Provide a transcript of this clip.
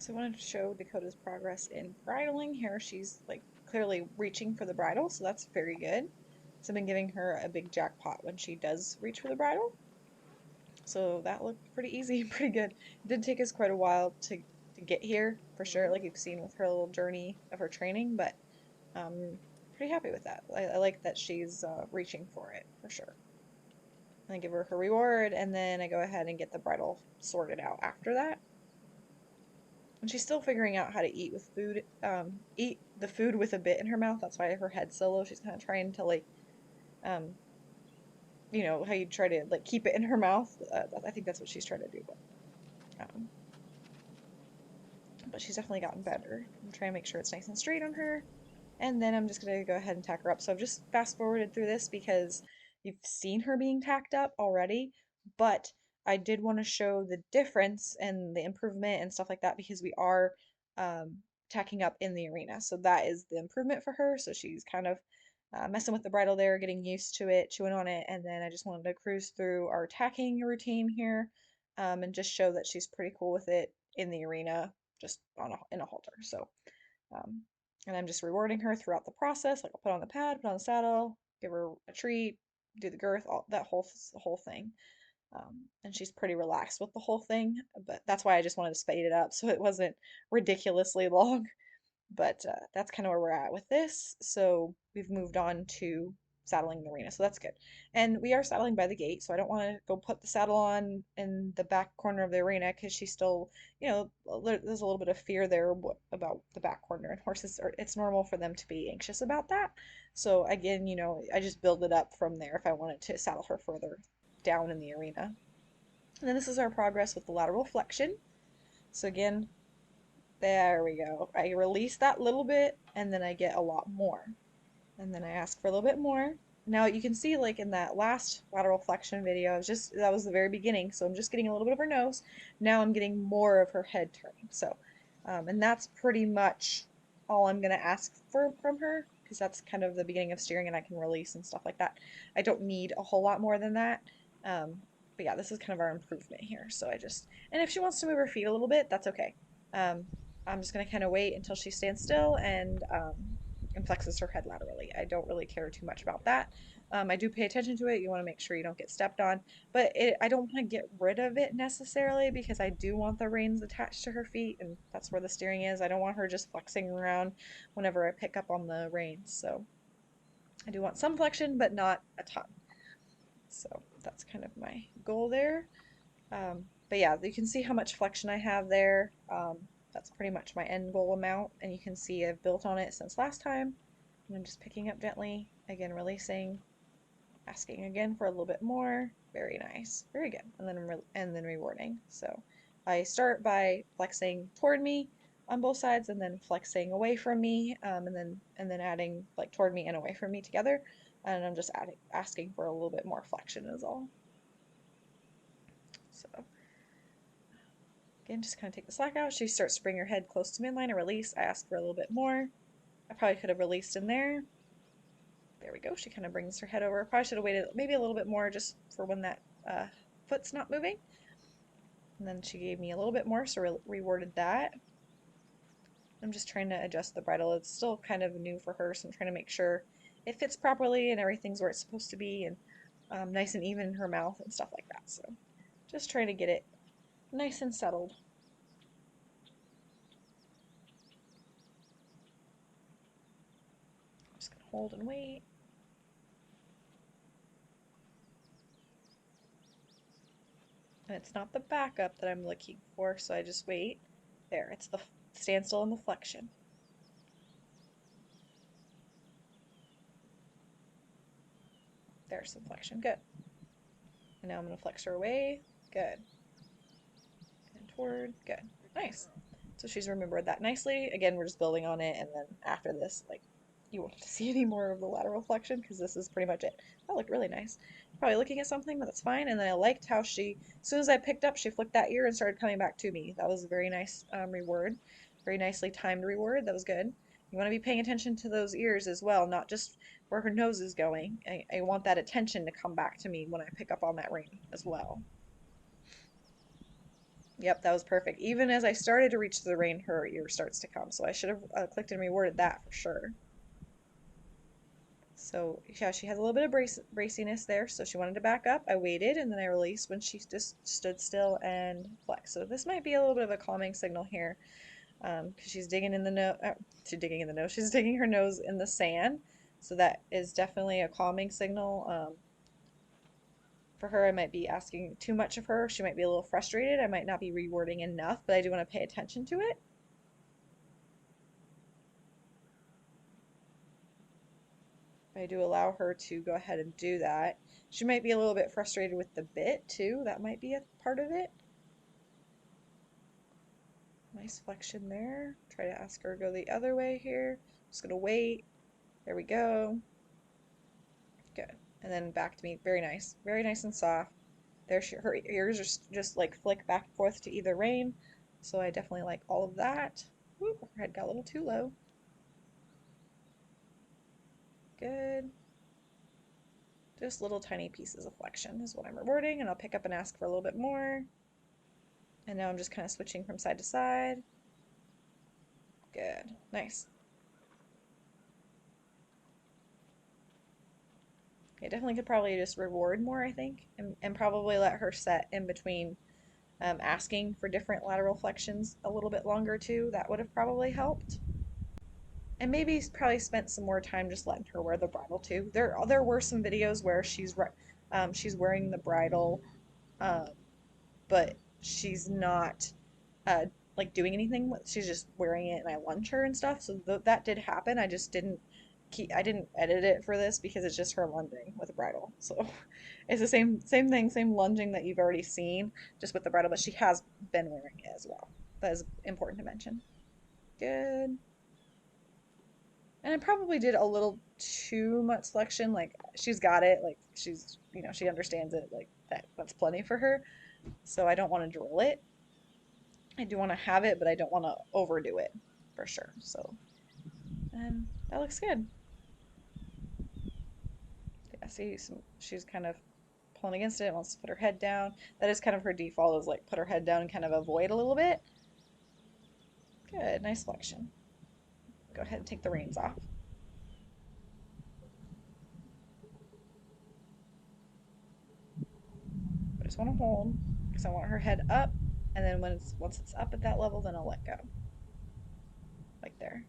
So I wanted to show Dakota's progress in bridling. Here she's like clearly reaching for the bridle, so that's very good. So I've been giving her a big jackpot when she does reach for the bridle. So that looked pretty easy and pretty good. It did take us quite a while to get here, for sure, like you've seen with her little journey of her training, but pretty happy with that. I like that she's reaching for it, for sure. I give her her reward, and then I go ahead and get the bridle sorted out after that. And she's still figuring out how to eat with food, eat the food with a bit in her mouth. That's why her head's so low. She's kind of trying to like, um, how you try to like keep it in her mouth. I think that's what she's trying to do. But she's definitely gotten better. I'm trying to make sure it's nice and straight on her. And then I'm just gonna go ahead and tack her up. So I've just fast forwarded through this because you've seen her being tacked up already, but I did want to show the difference and the improvement and stuff like that because we are tacking up in the arena. So that is the improvement for her. So she's kind of messing with the bridle there, getting used to it, chewing on it, and then I just wanted to cruise through our tacking routine here and just show that she's pretty cool with it in the arena, just in a halter. So um, and I'm just rewarding her throughout the process. Like I'll put on the pad, put on the saddle, give her a treat, do the girth, all that whole thing. And she's pretty relaxed with the whole thing, but that's why I just wanted to speed it up so it wasn't ridiculously long. But that's kind of where we're at with this. So we've moved on to saddling the arena, so that's good. And we are saddling by the gate, so I don't want to go put the saddle on in the back corner of the arena because she's still, there's a little bit of fear there about the back corner, and horses are, it's normal for them to be anxious about that. So again, I just build it up from there if I wanted to saddle her further down in the arena. And then this is our progress with the lateral flexion. So again, there we go. I release that little bit and then I get a lot more. And then I ask for a little bit more. Now you can see like in that last lateral flexion video, that was the very beginning, so I'm just getting a little bit of her nose. Now I'm getting more of her head turning. So, and that's pretty much all I'm gonna ask for from her because that's kind of the beginning of steering and I can release and stuff like that. I don't need a whole lot more than that. But yeah, this is kind of our improvement here. So and if she wants to move her feet a little bit, that's okay. Um, I'm just gonna kind of wait until she stands still and flexes her head laterally. I don't really care too much about that. I do pay attention to it. You want to make sure you don't get stepped on, but I don't want to get rid of it necessarily because I do want the reins attached to her feet, and that's where the steering is. I don't want her just flexing around whenever I pick up on the reins. So I do want some flexion, but not a ton. So that's kind of my goal there. But yeah, you can see how much flexion I have there. That's pretty much my end goal amount, and you can see I've built on it since last time. And I'm just picking up gently, again releasing, asking again for a little bit more. Very nice, very good, and then rewarding. So I start by flexing toward me on both sides, and then flexing away from me, and then adding like toward me and away from me together. And I'm just asking for a little bit more flexion is all. So again, just kind of take the slack out. She starts to bring her head close to midline. I release. I ask for a little bit more. I probably could have released in there. There we go. She kind of brings her head over. Probably should have waited maybe a little bit more just for when that foot's not moving. And then she gave me a little bit more, so rewarded that. I'm just trying to adjust the bridle. It's still kind of new for her, so I'm trying to make sure it fits properly and everything's where it's supposed to be and nice and even in her mouth and stuff like that. So just trying to get it nice and settled. Just gonna hold and wait. And it's not the backup that I'm looking for, so I just wait. There, it's the standstill and the flexion. There's some flexion, good. And now I'm gonna flex her away, good. And toward, good, nice. So she's remembered that nicely. Again, we're just building on it, and then after this, like, you won't see any more of the lateral flexion because this is pretty much it. That looked really nice. Probably looking at something, but that's fine. And then I liked how as soon as I picked up, she flicked that ear and started coming back to me. That was a very nice reward. Very nicely timed reward. That was good. You want to be paying attention to those ears as well, not just where her nose is going. I want that attention to come back to me when I pick up on that ring as well. Yep, that was perfect. Even as I started to reach the rein, her ear starts to come. So I should have clicked and rewarded that for sure. So yeah, she has a little bit of braciness there, so she wanted to back up. I waited and then I released when she just stood still and flexed. So this might be a little bit of a calming signal here, because she's digging in the nose. She's digging in the nose. She's digging her nose in the sand. So that is definitely a calming signal. For her, I might be asking too much of her. She might be a little frustrated. I might not be rewarding enough, but I do want to pay attention to it. I do allow her to go ahead and do that. She might be a little bit frustrated with the bit too. That might be a part of it. Nice flexion there. Try to ask her to go the other way here. Just gonna wait. There we go. Good. And then back to me. Very nice. Very nice and soft. There, her ears are just like flick back and forth to either rein. So I definitely like all of that. Whoop, her head got a little too low. Good. Just little tiny pieces of flexion is what I'm rewarding, and I'll pick up and ask for a little bit more. And now I'm just kind of switching from side to side. Good. Nice. I definitely could probably just reward more, I think, and probably let her set in between asking for different lateral flexions a little bit longer too. That would have probably helped. And maybe probably spent some more time just letting her wear the bridle too. There were some videos where she's wearing the bridle, um, but she's not like doing anything. She's just wearing it, and I lunge her and stuff. So that did happen. I didn't edit it for this because it's just her lunging with a bridle. So it's the same thing, same lunging that you've already seen, just with the bridle. But she has been wearing it as well. That is important to mention. Good. And I probably did a little too much flexion. Like she's got it. Like she's, she understands it. Like that's plenty for her. So I don't want to drill it. I do want to have it, but I don't want to overdo it for sure. So, and that looks good. Yeah, see, she's kind of pulling against it, wants to put her head down. That is kind of her default, is like put her head down and kind of avoid a little bit. Good, nice flexion. Go ahead and take the reins off. I just want to hold because I want her head up, and then once it's up at that level, then I'll let go. Like there.